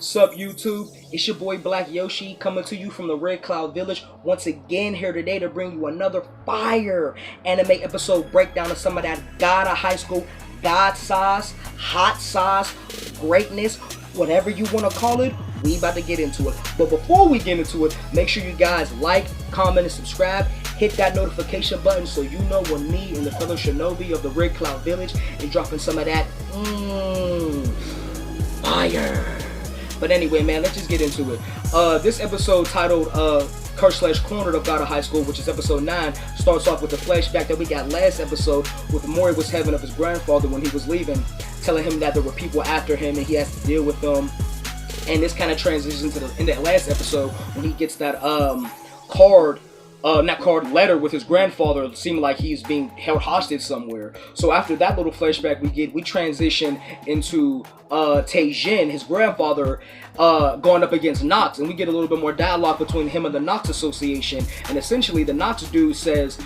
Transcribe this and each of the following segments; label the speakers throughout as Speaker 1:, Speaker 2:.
Speaker 1: Sup YouTube, it's your boy Black Yoshi coming to you from the Red Cloud Village once again here today to bring you another fire anime episode breakdown of some of that God of high school, God sauce, hot sauce, greatness, whatever you want to call it. We about to get into it. But before we get into it, make sure you guys like, comment, and subscribe. Hit that notification button so you know when me and the fellow shinobi of the Red Cloud Village is dropping some of that fire. But anyway, man, let's just get into it. This episode titled Curse/Cornered of God of High School, which is episode 9, starts off with the flashback that we got last episode with Mori was having of his grandfather when he was leaving, telling him that there were people after him and he has to deal with them. And this kind of transitions to in that last episode when he gets that letter with his grandfather, seeming like he's being held hostage somewhere. So after that little flashback we transition into G.O.H, his grandfather, going up against Nox, and we get a little bit more dialogue between him and the Nox Association. And essentially the Nox dude says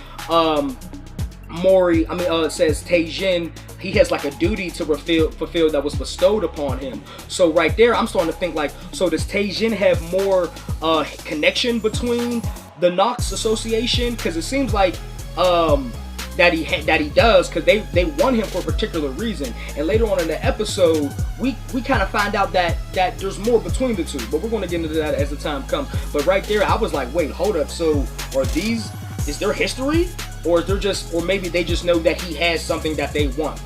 Speaker 1: says G.O.H, he has like a duty to fulfill that was bestowed upon him. So right there I'm starting to think like, so does G.O.H have more connection between the Nox Association? Because it seems like that he does, because they won him for a particular reason. And later on in the episode we kind of find out that there's more between the two, but we're going to get into that as the time comes. But right there I was like, wait, hold up, so is there history, or maybe they just know that he has something that they want?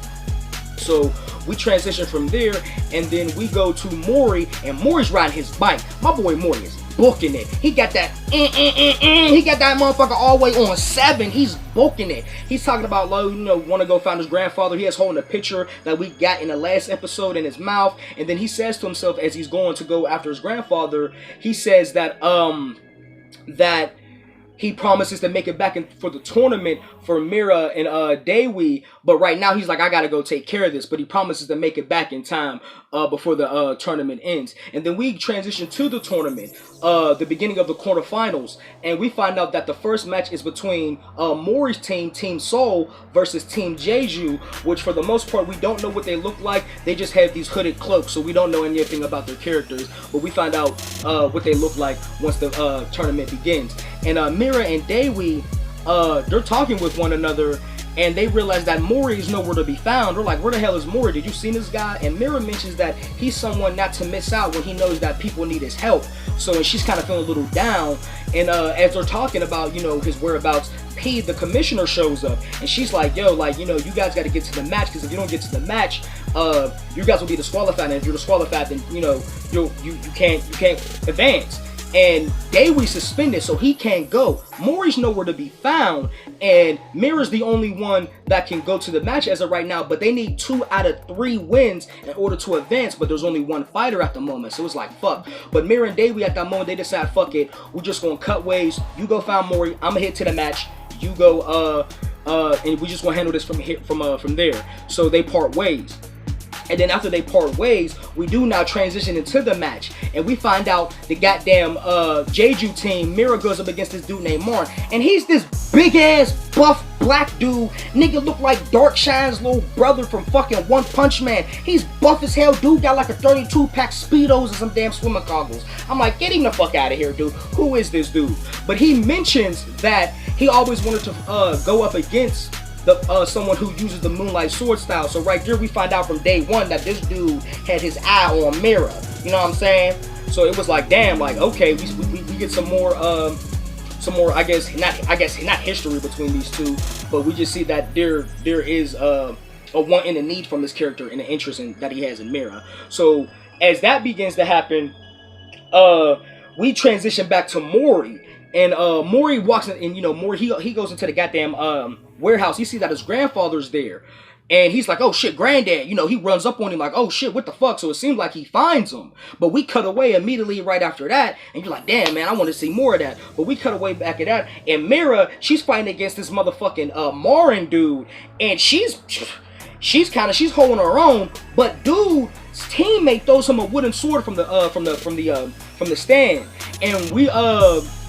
Speaker 1: So we transition from there, and then we go to Mori, and Mori's riding his bike. My boy Mori is booking it. He got that he got that motherfucker all the way on 7. He's booking it. He's talking about, want to go find his grandfather. He has holding a picture that we got in the last episode in his mouth, and then he says to himself as he's going to go after his grandfather, he says that that he promises to make it back for the tournament for MIRA and Dewi, but right now he's like, I gotta go take care of this. But he promises to make it back in time before the tournament ends. And then we transition to the tournament, the beginning of the quarterfinals, and we find out that the first match is between Mori's team, Team Soul, versus Team Jeju, which for the most part we don't know what they look like. They just have these hooded cloaks, so we don't know anything about their characters, but we find out what they look like once the tournament begins. And MIRA and Dewi, they're talking with one another, and they realize that Mori is nowhere to be found. They're like, where the hell is Mori? Did you see this guy? And MIRA mentions that he's someone not to miss out when he knows that people need his help. So, and she's kind of feeling a little down. And as they're talking about, his whereabouts, P, the commissioner, shows up, and she's like, yo, you guys got to get to the match, because if you don't get to the match, you guys will be disqualified. And if you're disqualified, then you can't advance. And Dewi suspended, so he can't go. Mori's nowhere to be found, and Mira's the only one that can go to the match as of right now, but they need 2 out of 3 wins in order to advance, but there's only 1 fighter at the moment, so it's like, fuck. But MIRA and Dewi at that moment, they decide, fuck it, we're just gonna cut ways. You go find Mori, I'm gonna hit to the match, you go, and we just gonna handle this from there. So they part ways. And then after they part ways, we do now transition into the match. And we find out the goddamn Jeju team, MIRA goes up against this dude named Marn. And he's this big ass buff black dude. Nigga look like Darkshine's little brother from fucking One Punch Man. He's buff as hell. Dude got like a 32-pack Speedos and some damn swimming goggles. I'm like, get him the fuck out of here, dude. Who is this dude? But he mentions that he always wanted to go up against someone who uses the Moonlight Sword style. So right there we find out from day one that this dude had his eye on MIRA. You know what I'm saying? So it was like, damn, like, okay, we get some more I guess not history between these two, but we just see that there is a want and a need from this character and an interest that he has in MIRA. So as that begins to happen, we transition back to Mori. And Mori walks in, and Mori, he goes into the goddamn warehouse. He sees that his grandfather's there, and he's like, oh shit, granddad. He runs up on him like, oh shit, what the fuck? So it seems like he finds him, but we cut away immediately right after that, and you're like, damn, man, I want to see more of that. But we cut away back at that, and MIRA, she's fighting against this motherfucking Marin dude, and she's holding her own, but dude's teammate throws him a wooden sword from the stand, and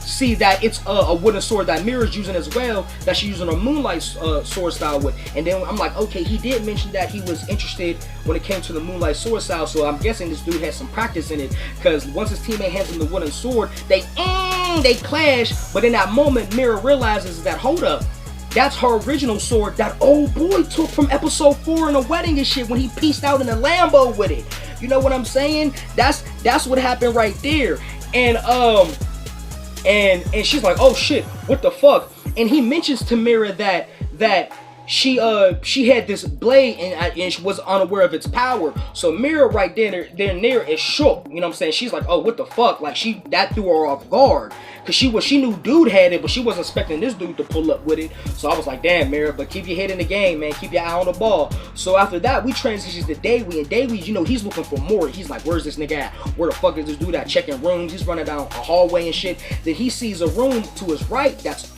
Speaker 1: see that it's a wooden sword that Mira's using as well, that she's using a moonlight sword style with. And then I'm like, okay, he did mention that he was interested when it came to the moonlight sword style, so I'm guessing this dude has some practice in it, because once his teammate hands him the wooden sword, they clash. But in that moment, Mira realizes that, hold up, that's her original sword that old boy took from episode 4 in the wedding and shit, when he pieced out in a Lambo with it. You know what I'm saying? That's what happened right there. And and she's like, oh shit, what the fuck? And he mentions to Mira that she had this blade and she was unaware of its power. So Mira right there near is shook. You know what I'm saying? She's like, oh, what the fuck? Like, that threw her off guard, because she knew dude had it, but she wasn't expecting this dude to pull up with it. So I was like, damn, Mira, but keep your head in the game, man. Keep your eye on the ball. So after that, we transition to Daewoo, and Daewoo, you know, he's looking for Mori. He's like, where's this nigga at? Where the fuck is this dude at? Checking rooms. He's running down a hallway and shit. Then he sees a room to his right that's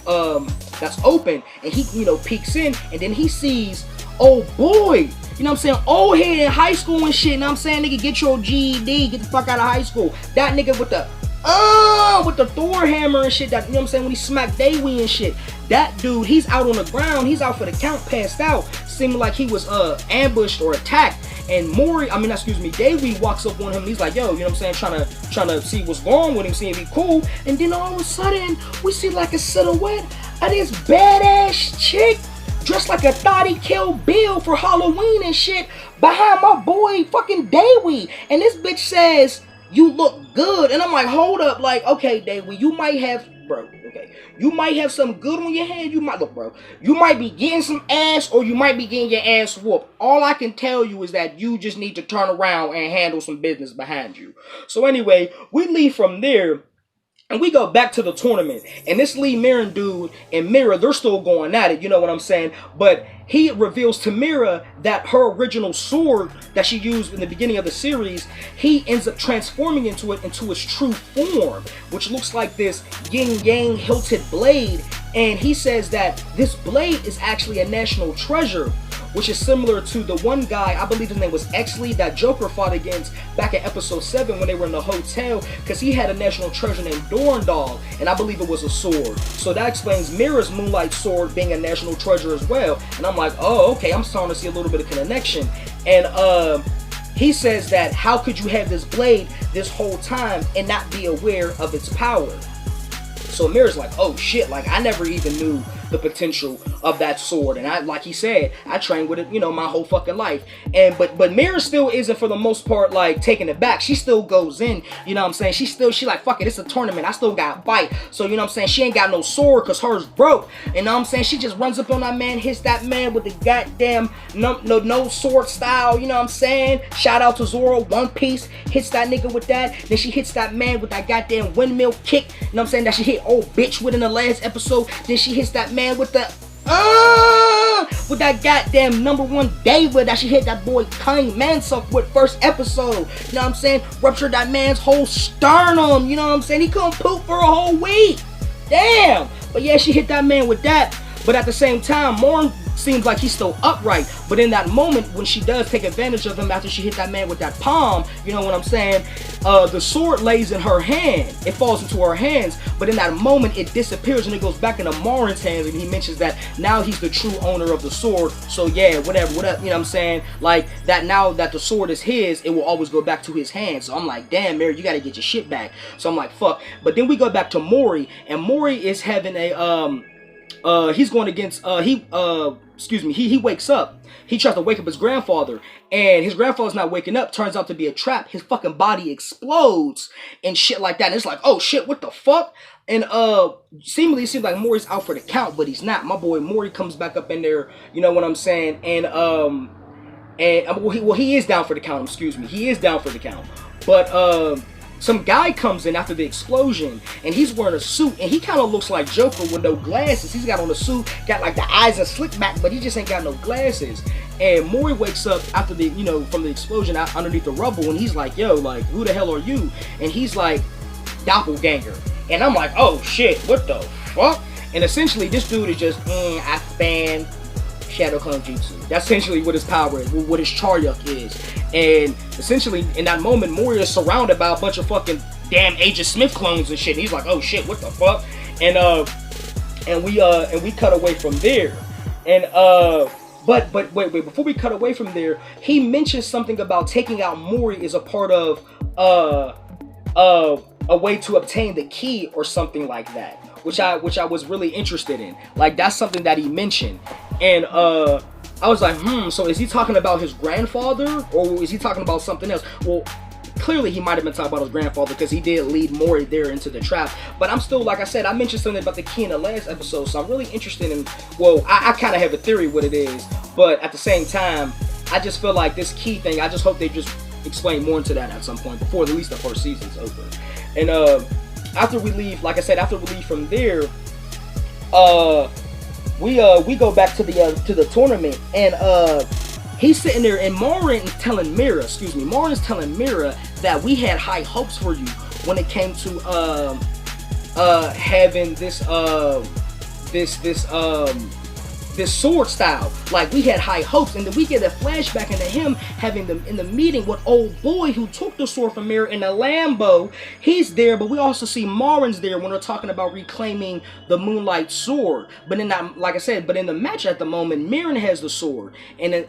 Speaker 1: open, and he, you know, peeks in, and then he sees old boy, you know what I'm saying, old head in high school and shit. You know what I'm saying? Nigga, get your GED, get the fuck out of high school. That nigga with the Thor hammer and shit, that, you know what I'm saying, when he smacked Daewoo and shit. That dude, he's out on the ground, he's out for the count, passed out, seeming like he was ambushed or attacked. And Daewoo walks up on him, and he's like, yo, you know what I'm saying, trying to see what's going on with him, see if he cool. And then all of a sudden, we see like a silhouette of this badass chick dressed like a thotty Kill Bill for Halloween and shit behind my boy fucking Daewoo. And this bitch says, you look good. And I'm like, hold up, like, okay, Daewoo, you might have, bro, okay, you might have some good on your hand. You might, look, bro, you might be getting some ass, or you might be getting your ass whooped. All I can tell you is that you just need to turn around and handle some business behind you. So anyway, we leave from there, and we go back to the tournament. And this Lee Mirren dude and Mira, they're still going at it, you know what I'm saying? But he reveals to Mira that her original sword that she used in the beginning of the series, he ends up transforming into its true form, which looks like this yin-yang hilted blade. And he says that this blade is actually a national treasure, which is similar to the one guy, I believe his name was Exley, that Joker fought against back in episode 7 when they were in the hotel, because he had a national treasure named Dorndal, and I believe it was a sword. So that explains Mira's moonlight sword being a national treasure as well. And I'm like, oh, okay, I'm starting to see a little bit of connection. And he says that, how could you have this blade this whole time and not be aware of its power? So Mira's like, oh shit, like, I never even knew the potential of that sword. And I, like he said, I trained with it, you know, my whole fucking life. And but Mira still isn't, for the most part, like, taking it back. She still goes in, you know what I'm saying? She like, fuck it, it's a tournament, I still got bite. So, you know what I'm saying, she ain't got no sword because hers broke. You know what I'm saying? She just runs up on that man, hits that man with the goddamn no sword style, you know what I'm saying? Shout out to Zoro, One Piece, hits that nigga with that. Then she hits that man with that goddamn windmill kick, you know what I'm saying, that she hit old bitch with in the last episode. Then she hits that man with the with that goddamn #1 David that she hit that boy Kane Mansuck with first episode. You know what I'm saying? Ruptured that man's whole sternum. You know what I'm saying? He couldn't poop for a whole week. Damn. But yeah, she hit that man with that. But at the same time, Morn seems like he's still upright. But in that moment, when she does take advantage of him after she hit that man with that palm, you know what I'm saying, the sword lays in her hand. It falls into her hands. But in that moment, it disappears and it goes back into Morin's hands. And he mentions that now he's the true owner of the sword. So yeah, whatever, you know what I'm saying? Like, that now that the sword is his, it will always go back to his hands. So I'm like, damn, Mary, you gotta get your shit back. So I'm like, fuck. But then we go back to Mori, and Mori is having a he's going against he wakes up. He tries to wake up his grandfather, and his grandfather's not waking up. Turns out to be a trap. His fucking body explodes and shit like that. And it's like, oh shit, what the fuck? And seemingly it seems like Mori's out for the count, but he's not. My boy Mori comes back up in there, you know what I'm saying? And he is down for the count, excuse me. He is down for the count. But some guy comes in after the explosion, and he's wearing a suit, and he kind of looks like Joker with no glasses. He's got on a suit, got like the eyes are slick back, but he just ain't got no glasses. And Mori wakes up after the, you know, from the explosion out underneath the rubble, and he's like, yo, like, who the hell are you? And he's like, doppelganger. And I'm like, oh shit, what the fuck? And essentially, this dude is just, I span Shadow Clone Jutsu. That's essentially what his power is, what his Charyuk is. And essentially, in that moment, Mori is surrounded by a bunch of fucking damn Agent Smith clones and shit. And he's like, oh shit, what the fuck? And we cut away from there. And but wait, before we cut away from there, he mentions something about taking out MORI is a part of a way to obtain the key or something like that, which I was really interested in. Like, that's something that he mentioned. And I was like, so is he talking about his grandfather, or is he talking about something else? Well, clearly he might have been talking about his grandfather, because he did lead MORI there into the trap. But I'm still, like I said, I mentioned something about the key in the last episode, so I'm really interested in, well, I kind of have a theory what it is, but at the same time, I just feel like this key thing, I just hope they just explain more into that at some point before at least the first season's over. And after we leave, like I said, after we leave from there, we go back to the tournament, and he's sitting there, and Morin is telling MIRA, that we had high hopes for you when it came to having this sword style. Like, we had high hopes, and then we get a flashback into him having them in the meeting with old boy who took the sword from MIRA in the Lambo. He's there, but we also see Marin's there when they're talking about reclaiming the Moonlight Sword. But in that, like I said, but in the match at the moment, Mirren has the sword, and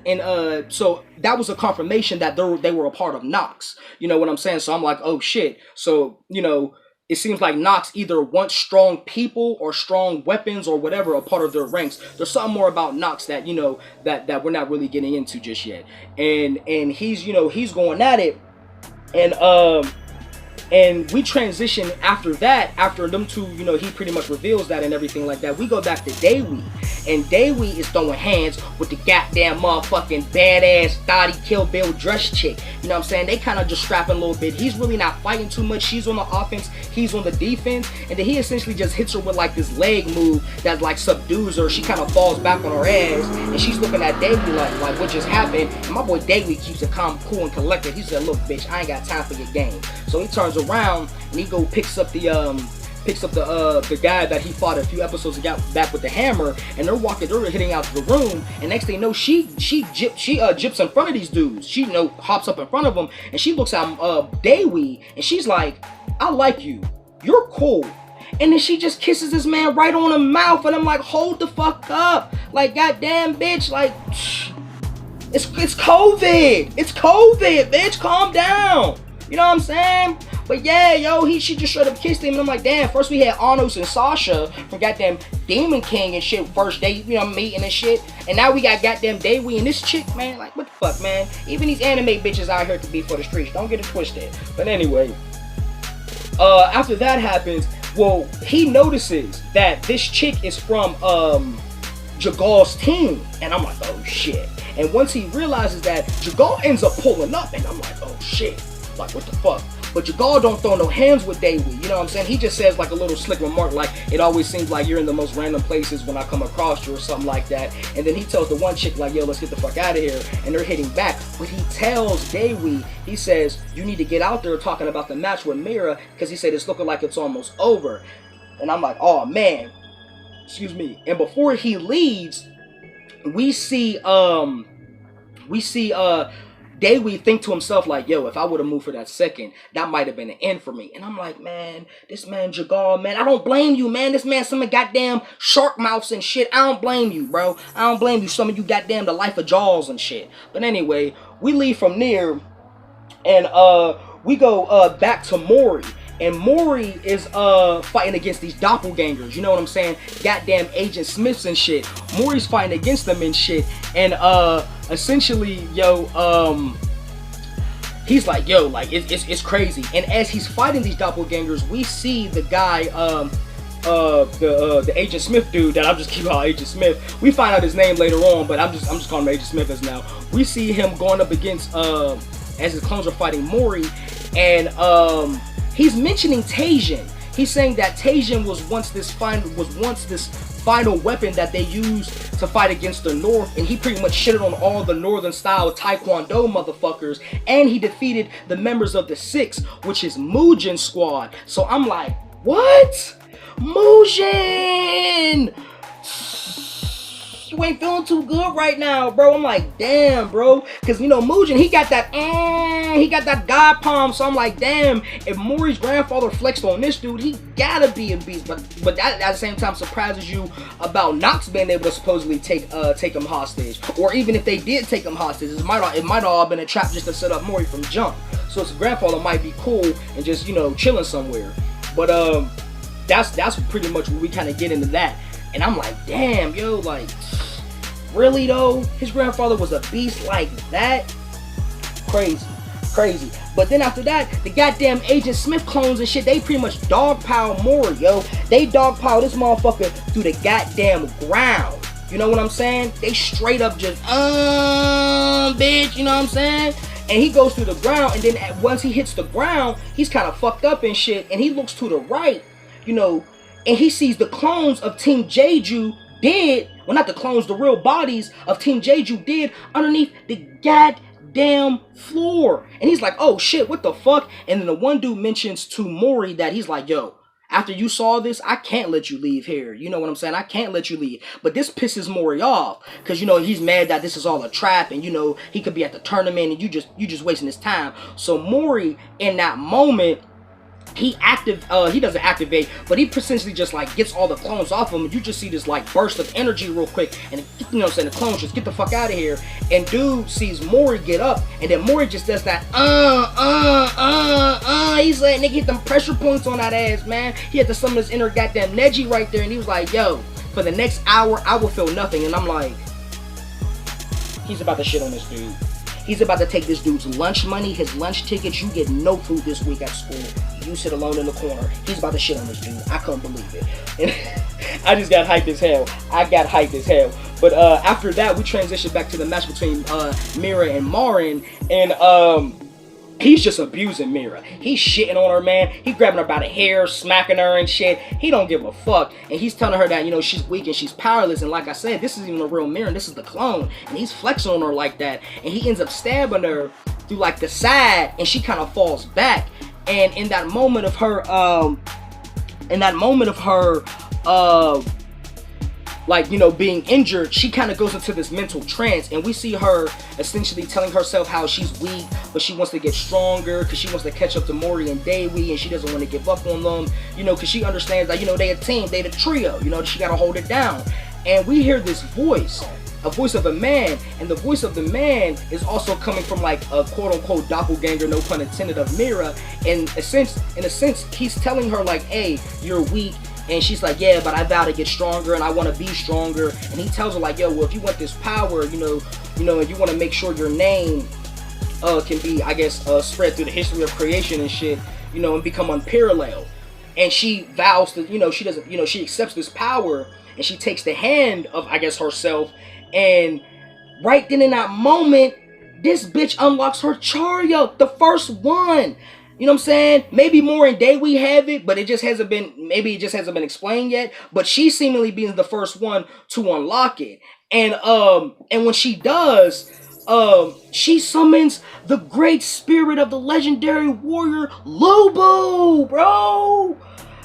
Speaker 1: so that was a confirmation that they were a part of Nox. You know what I'm saying? So I'm like, oh shit. So, you know, it seems like Nox either wants strong people or strong weapons or whatever a part of their ranks. There's something more about Nox that, you know, that we're not really getting into just yet. And he's, you know, he's going at it. And we transition after that, after them two, you know, he pretty much reveals that and everything like that. We go back to Daewee, and Daewee is throwing hands with the goddamn motherfucking badass thotty Kill Bill dress chick. You know what I'm saying? They kind of just strapping a little bit. He's really not fighting too much. She's on the offense, he's on the defense, and then he essentially just hits her with like this leg move that like subdues her. She kind of falls back on her ass, and she's looking at Daewee like what just happened? And my boy Daewee keeps it calm, cool, and collected. He said, look, bitch, I ain't got time for your game. So he turns around and he picks up the guy that he fought a few episodes ago back with the hammer, and they're hitting out to the room, and next thing you know, she jips in front of these dudes. She, you know, hops up in front of them, and she looks at Daewee, and she's like, I like you, you're cool. And then she just kisses this man right on the mouth, and I'm like, hold the fuck up, like, goddamn bitch, like, it's COVID, bitch, calm down. You know what I'm saying? But yeah, yo, she just straight up kissed him, and I'm like, damn, first we had Arnos and Sasha from goddamn Demon King and shit, first date, you know, meeting and shit, and now we got goddamn Daewee and this chick, man, like, what the fuck, man? Even these anime bitches out here to be for the streets, don't get it twisted. But anyway, after that happens, well, he notices that this chick is from Jagal's team, and I'm like, oh shit. And once he realizes that, Jagal ends up pulling up, and I'm like, oh shit. Like, what the fuck? But Jagal don't throw no hands with Daewee, you know what I'm saying? He just says like a little slick remark, like, it always seems like you're in the most random places when I come across you, or something like that. And then he tells the one chick like, yo, let's get the fuck out of here, and they're hitting back. But he tells Daewee, he says, you need to get out there talking about the match with MIRA, because he said it's looking like it's almost over. And I'm like, oh man, excuse me. And before he leaves, we see Daewee think to himself like, yo, if I would have moved for that second, that might have been an end for me. And I'm like, man, this man Jagal, man, I don't blame you, man. This man, some of goddamn shark mouths and shit. I don't blame you, bro. I don't blame you. Some of you goddamn the life of Jaws and shit. But anyway, we leave from there, and we go back to MORI. And MORI is fighting against these doppelgangers, you know what I'm saying? Goddamn Agent Smiths and shit. MORI's fighting against them and shit. And essentially, yo, he's like, yo, like, it's crazy. And as he's fighting these doppelgangers, we see the guy, the Agent Smith dude that I'm just keeping calling Agent Smith. We find out his name later on, but I'm just calling him Agent Smith as now. We see him going up against as his clones are fighting MORI, and he's mentioning Taijin. He's saying that Taijin was once this final weapon that they used to fight against the North, and he pretty much shitted on all the Northern style Taekwondo motherfuckers, and he defeated the members of the Six, which is Mugen Squad. So I'm like, what? Mugen! you ain't feeling too good right now, bro. I'm like, damn, bro. Because, you know, Mugen, he got that God palm. So I'm like, damn, if Mori's grandfather flexed on this dude, he gotta be a beast. But that at the same time surprises you about Nox being able to supposedly take him hostage. Or even if they did take him hostage, it might all have been a trap just to set up Mori from jump. So his grandfather might be cool and just, you know, chilling somewhere. But that's pretty much where we kind of get into that. And I'm like, damn, yo, like, really though? His grandfather was a beast like that? Crazy. But then after that, the goddamn Agent Smith clones and shit, they pretty much dogpile Mori, yo. They dogpile this motherfucker through the goddamn ground. You know what I'm saying? They straight up just, bitch, you know what I'm saying? And he goes through the ground, and then once he hits the ground, he's kind of fucked up and shit, and he looks to the right, you know, and he sees the clones of Team Jeju dead. Well, not the clones, the real bodies of Team Jeju dead underneath the goddamn floor. And he's like, oh shit, what the fuck? And then the one dude mentions to Mori that he's like, yo, after you saw this, I can't let you leave here. You know what I'm saying? I can't let you leave. But this pisses Mori off. Because, you know, he's mad that this is all a trap. And, you know, he could be at the tournament and you just wasting his time. So Mori, in that moment, he doesn't activate, but he essentially just like gets all the clones off him, and you just see this like burst of energy real quick, and you know what I'm saying, the clones just get the fuck out of here, and dude sees Mori get up, and then Mori just does that he's like, nigga, hit them pressure points on that ass, man. He had to summon his inner goddamn Neji right there, and he was like, yo, for the next hour I will feel nothing. And I'm like, he's about to shit on this dude. He's about to take this dude's lunch money, his lunch tickets. You get no food this week at school. You sit alone in the corner. He's about to shit on this dude. I couldn't believe it. And I just got hyped as hell. But after that, we transitioned back to the match between MIRA and Marin. And he's just abusing MIRA. He's shitting on her, man. He grabbing her by the hair, smacking her and shit. He don't give a fuck. And he's telling her that, you know, she's weak and she's powerless. And like I said, this isn't even a real MIRA. This is the clone. And he's flexing on her like that. And he ends up stabbing her through like the side. And she kind of falls back. And in that moment of her, like, you know, being injured, she kind of goes into this mental trance, and we see her essentially telling herself how she's weak, but she wants to get stronger because she wants to catch up to Mori and Dewi, and she doesn't want to give up on them, you know, because she understands that, you know, they a team, they the trio, you know, she got to hold it down. And we hear this voice, a voice of a man, and the voice of the man is also coming from like a quote-unquote doppelganger, no pun intended, of MIRA. In a sense, he's telling her like, hey, you're weak. And she's like, yeah, but I vow to get stronger and I want to be stronger. And he tells her like, yo, well, if you want this power, you know, and you want to make sure your name can be, I guess, spread through the history of creation and shit, you know, and become unparalleled. And she vows to, you know, she doesn't, you know, she accepts this power, and she takes the hand of, I guess, herself. And right then in that moment, this bitch unlocks her Charya, the first one. You know what I'm saying? Maybe more in day we have it, but it just hasn't been, maybe it just hasn't been explained yet. But she seemingly being the first one to unlock it. And when she does, she summons the great spirit of the legendary warrior Lubu, bro.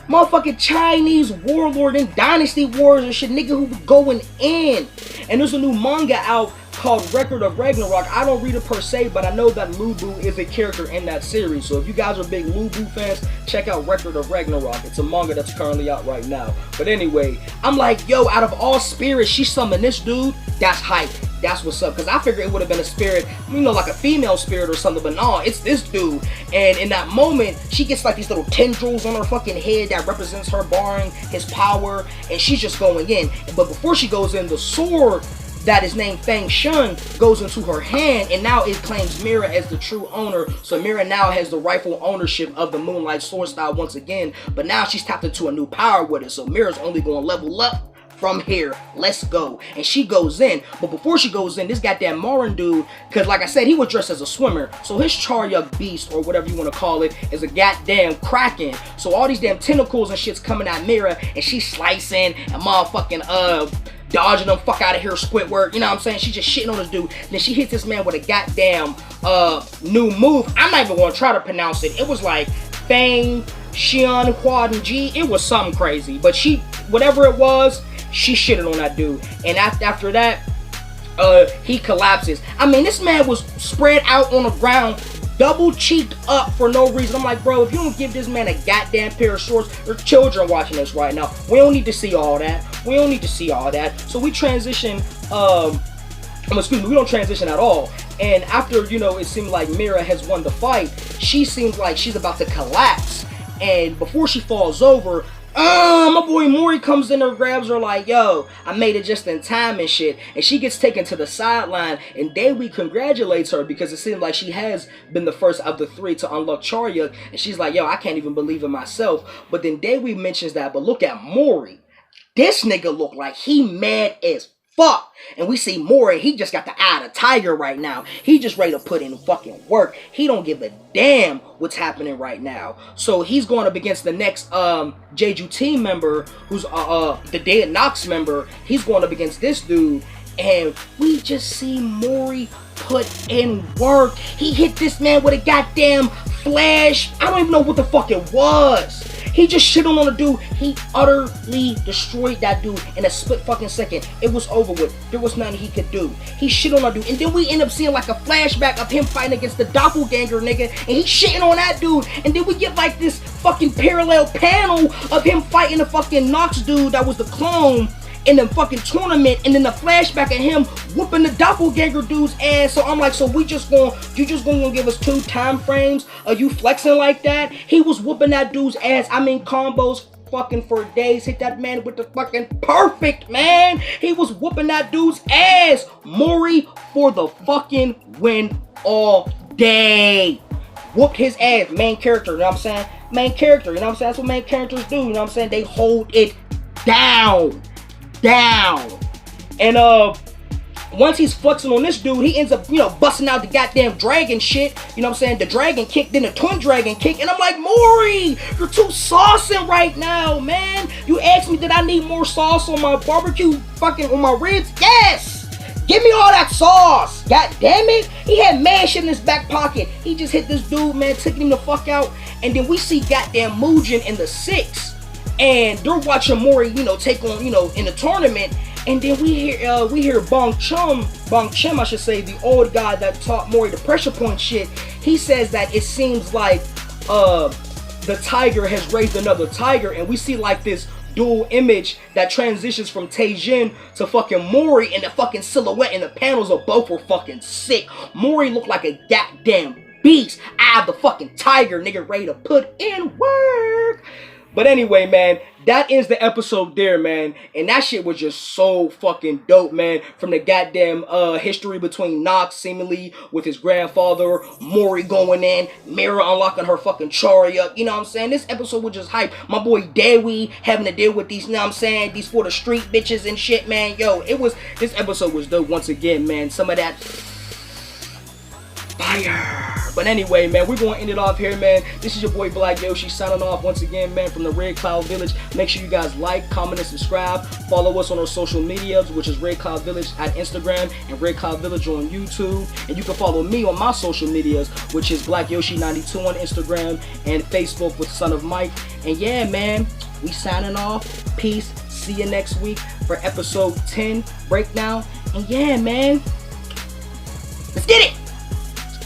Speaker 1: Motherfucking Chinese warlord and dynasty wars and shit, nigga, who was going in. And there's a new manga out called Record of Ragnarok. I don't read it per se, but I know that Lubu is a character in that series. So if you guys are big Lubu fans, check out Record of Ragnarok. It's a manga that's currently out right now. But anyway, I'm like, yo, out of all spirits, she summoned this dude. That's hype. That's what's up. Because I figured it would have been a spirit, you know, like a female spirit or something. But no, it's this dude. And in that moment, she gets like these little tendrils on her fucking head that represents her barring his power. And she's just going in. But before she goes in, the sword that is named Fang Shun goes into her hand, and now it claims MIRA as the true owner. So MIRA now has the rightful ownership of the Moonlight Sword style once again, but now she's tapped into a new power with it. So MIRA's only going to level up from here. Let's go. And she goes in, but before she goes in, this goddamn Marin dude, because like I said, he was dressed as a swimmer, so his Charya beast, or whatever you want to call it, is a goddamn kraken. So all these damn tentacles and shit's coming at MIRA, and she's slicing and motherfucking dodging them, fuck out of here, Squidward, you know what I'm saying? She just shitting on this dude. Then she hits this man with a goddamn new move. I'm not even gonna try to pronounce it. It was like Fang Xian Huan Ji. It was something crazy, but she, whatever it was, she shitted on that dude. And after that, he collapses. I mean, this man was spread out on the ground, double cheeked up for no reason. I'm like, bro, if you don't give this man a goddamn pair of shorts, there's children watching this right now. We don't need to see all that. We don't need to see all that. So we transition, excuse me, we don't transition at all. And after, you know, it seemed like MIRA has won the fight, she seems like she's about to collapse. And before she falls over, my boy MORI comes in and grabs her like, yo, I made it just in time and shit. And she gets taken to the sideline, and Dewi congratulates her because it seems like she has been the first of the three to unlock Charya. And she's like, yo, I can't even believe it myself. But then Dewi mentions that, but look at MORI. This nigga look like he mad as fuck. And we see MORI, he just got the eye of the tiger right now. He just ready to put in fucking work. He don't give a damn what's happening right now. So he's going up against the next Jeju team member, who's the Dead Nox member. He's going up against this dude. And we just see MORI put in work. He hit this man with a goddamn flash. I don't even know what the fuck it was. He just shit on the dude. He utterly destroyed that dude in a split fucking second. It was over with. There was nothing he could do. He shit on that dude. And then we end up seeing like a flashback of him fighting against the doppelganger nigga. And he's shitting on that dude. And then we get like this fucking parallel panel of him fighting the fucking Nox dude that was the clone in the fucking tournament, and then the flashback of him whooping the doppelganger dude's ass. So I'm like, so you just gonna give us 2 time frames of you flexing like that? He was whooping that dude's ass. I mean, combos fucking for days. Hit that man with the fucking perfect, man. He was whooping that dude's ass. MORI for the fucking win all day. Whooped his ass. Main character, you know what I'm saying? Main character, you know what I'm saying? That's what main characters do, you know what I'm saying? They hold it down. And once he's flexing on this dude, he ends up, you know, busting out the goddamn dragon shit, you know what I'm saying, the dragon kick, then the twin dragon kick, and I'm like, MORI, you're too saucing right now, man. You asked me, did I need more sauce on my barbecue, fucking on my ribs? Yes, give me all that sauce. God damn it, he had mad shit in his back pocket. He just hit this dude, man, taking him the fuck out. And then we see goddamn Mujin in the 6. And they're watching MORI, you know, take on, you know, in the tournament. And then we hear Bong Chim, I should say, the old guy that taught MORI the pressure point shit. He says that it seems like the tiger has raised another tiger, and we see like this dual image that transitions from JIN to fucking MORI, and the fucking silhouette and the panels of both were fucking sick. MORI looked like a goddamn beast. I have the fucking tiger, nigga, ready to put in work. But anyway, man, that ends the episode there, man. And that shit was just so fucking dope, man. From the goddamn history between Nox, seemingly, with his grandfather, MORI going in, MIRA unlocking her fucking Charya. You know what I'm saying? This episode was just hype. My boy Dewi having to deal with these, you know what I'm saying, these for the street bitches and shit, man. Yo, this episode was dope once again, man. Some of that fire. But anyway, man, we're going to end it off here, man. This is your boy Black Yoshi signing off once again, man, from the Red Cloud Village. Make sure you guys like, comment, and subscribe. Follow us on our social medias, which is Red Cloud Village at Instagram and Red Cloud Village on YouTube. And you can follow me on my social medias, which is Black Yoshi 92 on Instagram and Facebook with Son of Mike. And yeah, man, we signing off. Peace. See you next week for episode 10 breakdown. And yeah, man, let's get it.